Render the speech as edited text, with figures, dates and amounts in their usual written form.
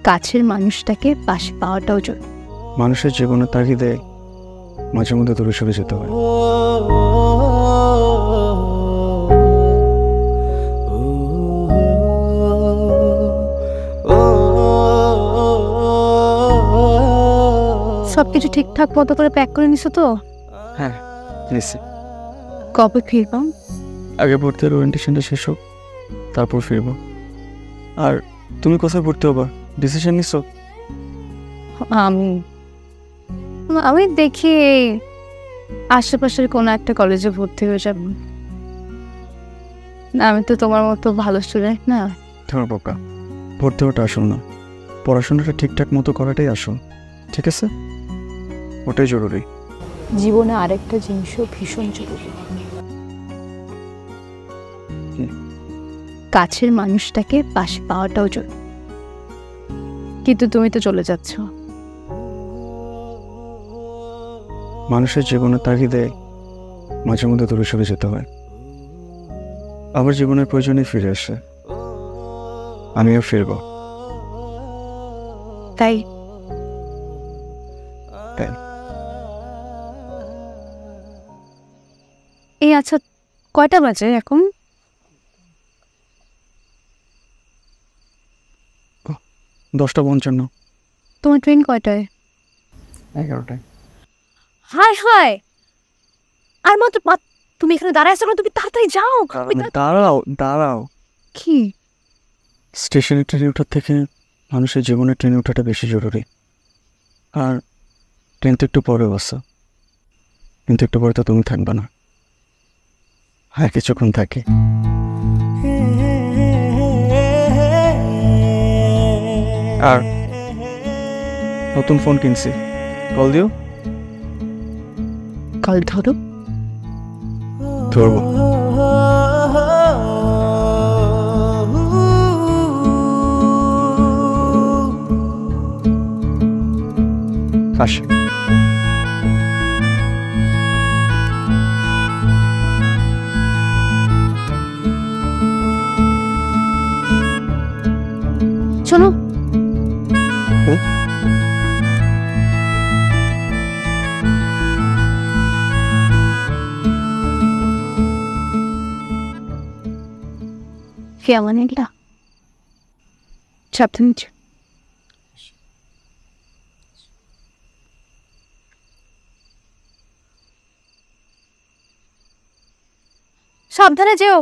কাছের মানুষটাকে পাশে পাওয়াটাও জরুরি। মানুষের জীবনের তাগিদে মাঝে মধ্যে দূরে সরে যেতে হয়। সবকিছু ঠিকঠাক মতো করে প্যাক করে নিছো তো? হ্যাঁ, নিশ্চয়। কবে ফিরবা? আগে ভর্তির ওরিয়েন্টেশনটা শেষ হোক, তারপর ফিরবো। আর তুমি কোথায় ভর্তি হবা, ডিসিশন নিছো? আমি আমি দেখি এই আশেপাশের কোনো একটা কলেজে ভর্তি হয়ে যাব। না, আমি তো তোমার মতো ভালো স্টুডেন্ট না। তোমার বোকা, ভর্তি হওয়াটা আসল না, পড়াশোনাটা ঠিকঠাক মতো করাটাই আসল। ঠিক আছে, ওটাই জরুরি। জীবনে আরেকটা জিনিসও ভীষণ জরুরি, কাছের মানুষটাকে পাশে পাওয়াটাও জরুরি। কিন্তু তুমি তো চলে যাচ্ছ। মানুষের জীবনের তাগিদে মাঝে মধ্যে দূরে সরে যেতে হয়, আবার জীবনের প্রয়োজনে ফিরে আসে। আমিও ফিরব। তাই এই আচ্ছা, কয়টা বাজে এখন? 10:55। তোমার ট্রেন কয়টায়? 11টায়। হায় হায়, আর মাত্র তুমি এখানে দাঁড়ায় আছো না? তুমি তাড়াতাড়ি যাও। দাঁড়াও দাঁড়াও। কি? স্টেশনে ট্রেনে ওঠার থেকে মানুষের জীবনে ট্রেনে ওঠাটা বেশি জরুরি। আর ট্রেন তো একটু পরেও আসো, কিন্তু একটু পরে তো তুমি থাকবে না, আর কিছুক্ষণ থাকি। আর নতুন ফোন কিনছি, কল দিও। কল ধরো। ধরবো। আসো। শোনো, কেমন এগুলা? সাবধানে সাবধানে যেও।